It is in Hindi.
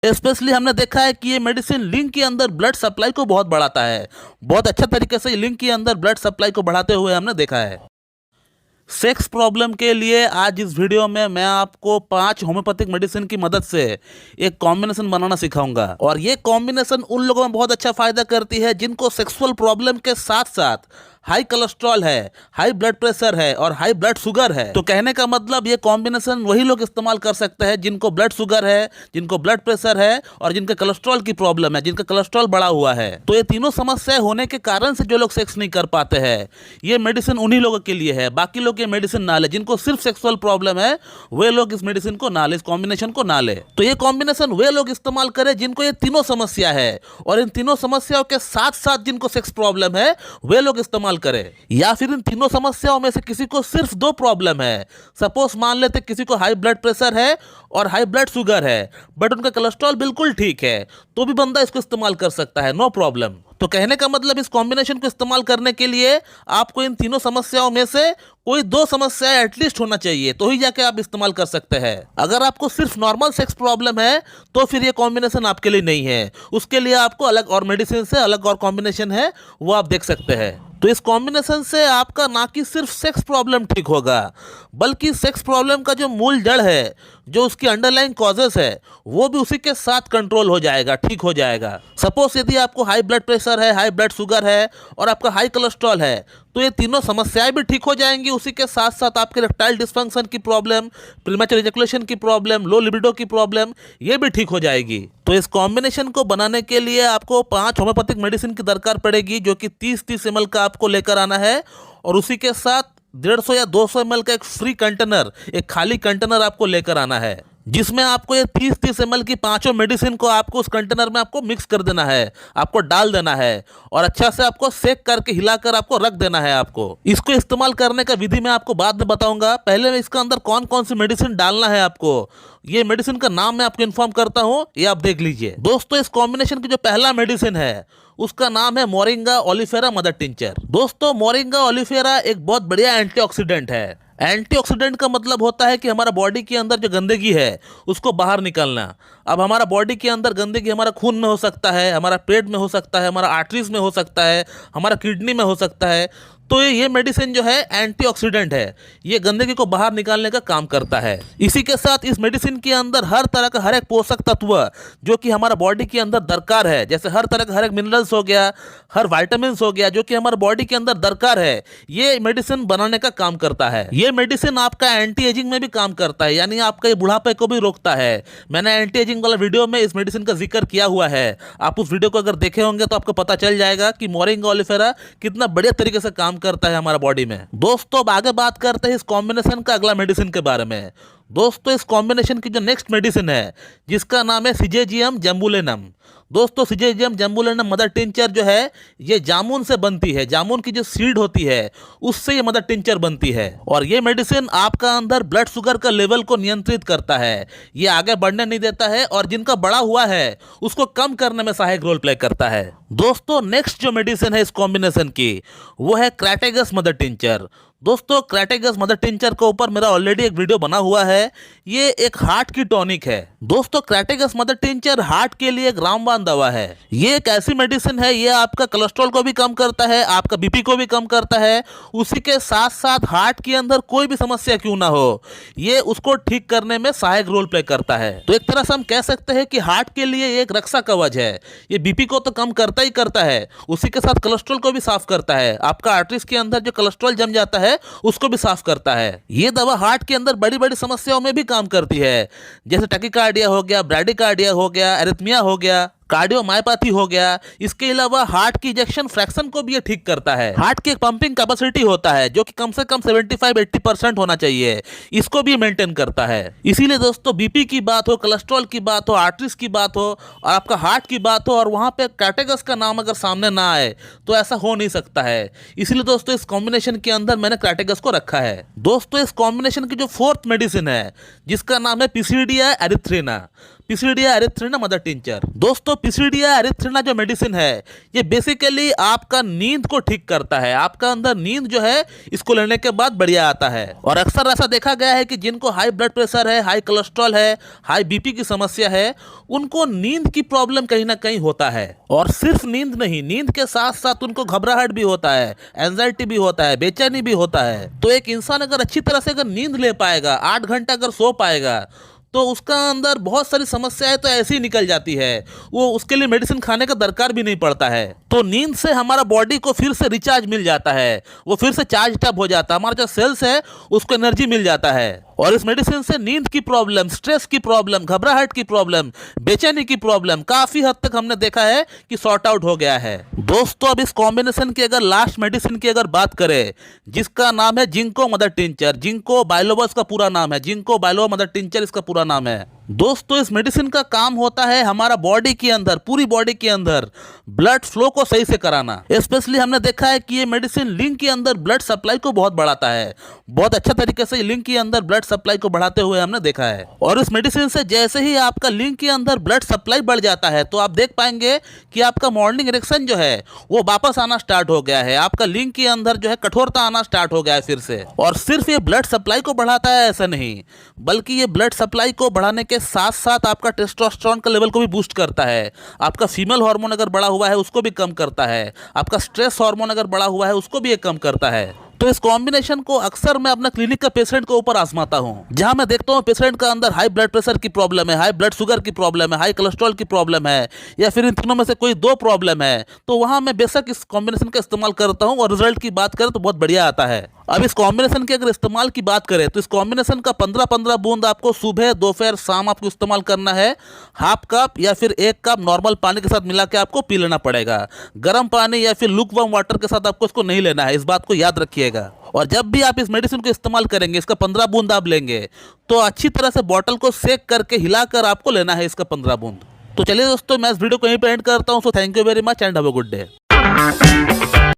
स्पेशली हमने देखा है कि ये मेडिसिन लिंग के अंदर ब्लड सप्लाई को बहुत बढ़ाता है। बहुत अच्छा तरीके से लिंग के अंदर ब्लड सप्लाई को बढ़ाते हुए हमने देखा है। सेक्स प्रॉब्लम के लिए आज इस वीडियो में मैं आपको 5 होम्योपैथिक मेडिसिन की मदद से एक कॉम्बिनेशन बनाना सिखाऊंगा, और ये कॉम्बिनेशन उन लोगों में बहुत अच्छा फायदा करती है जिनको सेक्सुअल प्रॉब्लम के साथ साथ हाई कोलेस्ट्रॉल है, हाई ब्लड प्रेशर है और हाई ब्लड शुगर है। तो कहने का मतलब ये कॉम्बिनेशन वही लोग इस्तेमाल कर सकते हैं जिनको ब्लड शुगर है, जिनको ब्लड प्रेशर है और जिनके कोलेस्ट्रॉल की प्रॉब्लम है, जिनका कोलेस्ट्रॉल बढ़ा हुआ है। तो ये तीनों समस्याएं होने के कारण से जो लोग सेक्स नहीं कर पाते हैं, ये मेडिसिन उन्हीं लोगों के लिए है। बाकी लोग ये मेडिसिन ना ले। जिनको सिर्फ सेक्सुअल प्रॉब्लम है वे लोग इस मेडिसिन को ना ले, इस कॉम्बिनेशन को ना ले। तो ये कॉम्बिनेशन वे लोग इस्तेमाल करें जिनको ये तीनों समस्या है, और इन तीनों समस्याओं के साथ साथ जिनको सेक्स प्रॉब्लम है वे लोग इस्तेमाल करें। या फिर इन तीनों समस्याओं में से किसी को सिर्फ 2 प्रॉब्लम है। सपोज मान लेते किसी को हाई ब्लड प्रेशर है और हाई ब्लड शुगर है, बट उनका कोलेस्ट्रॉल बिल्कुल ठीक है, तो भी बंदा इसको इस्तेमाल कर सकता है, नो प्रॉब्लम। तो कहने का मतलब इस कॉम्बिनेशन को इस्तेमाल करने के लिए आपको इन तीनों समस्याओं में से कोई 2 समस्याएं एटलीस्ट होना चाहिए, तो ही जाके आप इस्तेमाल कर सकते हैं। अगर आपको सिर्फ नॉर्मल सेक्स प्रॉब्लम है तो फिर ये कॉम्बिनेशन आपके लिए नहीं है। उसके लिए आपको अलग और मेडिसिन से अलग और कॉम्बिनेशन है, वो आप देख सकते हैं। तो इस कॉम्बिनेशन से आपका ना कि सिर्फ सेक्स प्रॉब्लम ठीक होगा, बल्कि सेक्स प्रॉब्लम का जो मूल जड़ है, जो उसकी अंडरलाइंग कॉजेस है, वो भी उसी के साथ कंट्रोल हो जाएगा, ठीक हो जाएगा। सपोज यदि आपको हाई ब्लड प्रेशर है, हाई ब्लड शुगर है और आपका हाई कोलेस्ट्रॉल है, तो ये तीनों समस्याएं भी ठीक हो जाएंगी। उसी के साथ साथ आपके इरेक्टाइल डिस्फंक्शन की प्रॉब्लम, प्रीमैच्योर इजैकुलेशन की प्रॉब्लम, लो लिबिडो की प्रॉब्लम, ये भी ठीक हो जाएगी। तो इस कॉम्बिनेशन को बनाने के लिए आपको 5 होम्योपैथिक मेडिसिन की दरकार पड़ेगी, जो कि 30-30 ml का आपको लेकर आना है, और उसी के साथ 150 या 200 ml का एक फ्री कंटेनर, एक खाली कंटेनर आपको लेकर आना है, जिसमें आपको ये 30-30 ml की 5 मेडिसिन को आपको उस कंटेनर में आपको मिक्स कर देना है, आपको डाल देना है, और अच्छा से आपको सेक करके हिलाकर आपको रख देना है। आपको इसको इस्तेमाल करने का विधि मैं आपको बाद में बताऊंगा। पहले मैं इसके अंदर कौन कौन सी मेडिसिन डालना है आपको, ये मेडिसिन का नाम मैं आपको इन्फॉर्म करता हूँ, ये आप देख लीजिए। दोस्तों, इस कॉम्बिनेशन की जो पहला मेडिसिन है उसका नाम है मोरिंगा ओलिफेरा मदर टिंचर। दोस्तों, मोरिंगा ओलिफेरा एक बहुत बढ़िया एंटीऑक्सीडेंट है। एंटीऑक्सीडेंट का मतलब होता है कि हमारा बॉडी के अंदर जो गंदगी है उसको बाहर निकालना। अब हमारा बॉडी के अंदर गंदगी हमारा खून में हो सकता है, हमारा पेट में हो सकता है, हमारा आर्टरीज में हो सकता है, हमारा किडनी में हो सकता है। तो ये मेडिसिन जो है एंटीऑक्सीडेंट है, ये गंदगी को बाहर निकालने का काम करता है। इसी के साथ इस मेडिसिन के अंदर हर तरह का हर एक पोषक तत्व जो कि हमारा बॉडी के अंदर दरकार है, जैसे हर तरह का हर एक मिनरल्स हो गया, हर वाइटामिन्स हो गया, जो कि हमारे बॉडी के अंदर दरकार है, ये मेडिसिन बनाने का काम करता है। ये मेडिसिन आपका एंटी एजिंग में भी काम करता है, यानी आपका ये बुढ़ापे को भी रोकता है। मैंने एंटी एजिंग वाला वीडियो में इस मेडिसिन का जिक्र किया हुआ है, आप उस वीडियो को अगर देखे होंगे तो आपको पता चल जाएगा कि मोरिंगा ओलिफेरा कितना बढ़िया तरीके से काम करता है हमारा बॉडी में। दोस्तों, अब आगे बात करते हैं इस कॉम्बिनेशन का अगला मेडिसिन के बारे में। दोस्तों, इस कॉम्बिनेशन की जो नेक्स्ट मेडिसिन है जिसका नाम है सिजेजियम जम्बुलेनम। दोस्तों, सिजेजियम जम्बुलेनम मदर टिंचर जो है ये जामुन से बनती है। जामुन की जो सीड होती है उससे ये मदर टिंचर बनती है, और ये मेडिसिन आपका अंदर ब्लड शुगर का लेवल को नियंत्रित करता है। ये आगे बढ़ने नहीं देता है, और जिनका बढ़ा हुआ है उसको कम करने में सहायक रोल प्ले करता है। दोस्तों, नेक्स्ट जो मेडिसिन है इस कॉम्बिनेशन की वो है क्रैटेगस मदर टिंचर। दोस्तों, क्रैटेगस मदर टिंचर के ऊपर मेरा ऑलरेडी एक वीडियो बना हुआ है। ये एक हार्ट की टॉनिक है। दोस्तों, क्रैटेगस मदर टिंचर हार्ट के लिए एक रामबाण दवा है। ये एक ऐसी मेडिसिन है, ये आपका कोलेस्ट्रॉल को भी कम करता है, आपका बीपी को भी कम करता है। उसी के साथ साथ हार्ट के अंदर कोई भी समस्या क्यों ना हो, ये उसको ठीक करने में सहायक रोल प्ले करता है। तो एक तरह से हम कह सकते हैं कि हार्ट के लिए एक रक्षा कवच है। ये बीपी को तो कम करता ही करता है, उसी के साथ कोलेस्ट्रॉल को भी साफ करता है। आपका आर्टरीज के अंदर जो कोलेस्ट्रॉल जम जाता है उसको भी साफ करता है। ये दवा हार्ट के अंदर बड़ी बड़ी समस्याओं में भी काम करती है, जैसे टैकीकार्डिया हो गया, ब्रैडीकार्डिया हो गया, एरिथमिया हो गया, कार्डियोमायोपैथी हो गया। इसके अलावा हार्ट की इजेक्शन फ्रैक्शन को भी ये ठीक करता है। हार्ट की एक पंपिंग कैपेसिटी होता है जो कि कम से कम 75-80% होना चाहिए, इसको भी मेंटेन करता है। इसीलिए दोस्तों, बीपी की बात हो, कोलेस्ट्रॉल की बात हो, आर्टरीज की बात हो और आपका हार्ट की बात हो, और वहां पे क्रैटेगस का नाम अगर सामने ना आए तो ऐसा हो नहीं सकता है। इसीलिए दोस्तों, इस कॉम्बिनेशन के अंदर मैंने क्रैटेगस को रखा है। दोस्तों, इस कॉम्बिनेशन की जो 4th मेडिसिन है जिसका नाम है पिसिडिया एरिथ्रिना। पिसिडिया एरिथ्रिना मदर टिंचर। दोस्तों पिसिडिया एरिथ्रिना जो मेडिसिन है ये बेसिकली आपका नींद को ठीक करता है, आपका अंदर नींद जो है इसको लेने के बाद बढ़िया आता है। और अक्सर ऐसा देखा गया है कि जिनको हाई ब्लड प्रेशर है, हाई कोलेस्ट्रॉल है, हाई बीपी की समस्या है, उनको नींद की प्रॉब्लम कहीं ना कहीं होता है। और सिर्फ नींद नहीं, नींद के साथ साथ उनको घबराहट भी होता है, एंजाइटी भी होता है, बेचैनी भी होता है। तो एक इंसान अगर अच्छी तरह से अगर नींद ले पाएगा, 8 घंटा अगर सो पाएगा, तो उसका अंदर बहुत सारी समस्याएं तो ऐसे ही निकल जाती है, वो उसके लिए मेडिसिन खाने का दरकार भी नहीं पड़ता है। तो नींद से हमारा बॉडी को फिर से रिचार्ज मिल जाता है, वो फिर से चार्ज अप हो जाता है, हमारा जो सेल्स है उसको एनर्जी मिल जाता है। और इस मेडिसिन से नींद की प्रॉब्लम, स्ट्रेस की प्रॉब्लम, घबराहट की प्रॉब्लम, बेचैनी की प्रॉब्लम काफी हद तक हमने देखा है कि सॉर्ट आउट हो गया है। दोस्तों अब इस कॉम्बिनेशन की अगर लास्ट मेडिसिन की अगर बात करें, जिसका नाम है ginkgo mother tincture, ginkgo biloba इसका पूरा नाम है, जिंको बाइलोबा मदर टिंचर इसका पूरा नाम है। दोस्तों इस मेडिसिन का काम होता है हमारा बॉडी के अंदर, पूरी बॉडी के अंदर ब्लड फ्लो को सही से कराना। स्पेशली हमने देखा है कि ये मेडिसिन लिंग के अंदर ब्लड सप्लाई को बहुत बढ़ाता है, बहुत अच्छा तरीके से लिंग के अंदर ब्लड सप्लाई को बढ़ाते हुए हमने देखा है। और इस मेडिसिन से जैसे ही आपका लिंग के अंदर ब्लड सप्लाई बढ़ जाता है तो आप देख पाएंगे कि आपका मॉर्निंग इरेक्शन जो है वो वापस आना स्टार्ट हो गया है, आपका लिंग के अंदर जो है कठोरता आना स्टार्ट हो गया है फिर से। और सिर्फ ये ब्लड सप्लाई को बढ़ाता है ऐसा नहीं, बल्कि ये ब्लड सप्लाई को बढ़ाने के साथ साथ आपका टेस्टोस्टेरोन का लेवल को भी बूस्ट करता है, आपका फीमेल हार्मोन अगर बढ़ा हुआ है उसको भी कम करता है, आपका स्ट्रेस हार्मोन अगर बढ़ा हुआ है उसको भी ये कम करता है। तो इस कॉम्बिनेशन को अक्सर मैं अपना क्लिनिक का पेशेंट के ऊपर आजमाता हूं, जहां मैं देखता हूं पेशेंट का अंदर हाई ब्लड प्रेशर की प्रॉब्लम है, हाई ब्लड शुगर की प्रॉब्लम है, हाई कोलेस्ट्रॉल की प्रॉब्लम है, या फिर इन तीनों में से कोई 2 प्रॉब्लम है, तो वहां मैं बेशक इस कॉम्बिनेशन का इस्तेमाल करता हूं। और रिजल्ट की बात करें तो बहुत बढ़िया आता है। अब इस कॉम्बिनेशन के अगर इस्तेमाल की बात करें तो इस कॉम्बिनेशन का 15-15 बूंद आपको सुबह, दोपहर, शाम आपको इस्तेमाल करना है। हाफ कप या फिर 1 कप नॉर्मल पानी के साथ मिला के आपको पी लेना पड़ेगा। गर्म पानी या फिर लुकवार्म वाटर के साथ आपको इसको नहीं लेना है, इस बात को याद रखिएगा। और जब भी आप इस मेडिसिन को इस्तेमाल करेंगे, इसका 15 बूंद आप लेंगे तो अच्छी तरह से बॉटल को सेक करके हिलाकर आपको लेना है इसका 15 बूंद। तो चलिए दोस्तों मैं इस वीडियो को यहीं पे एंड करता हूँ। So thank you very much and have a good day.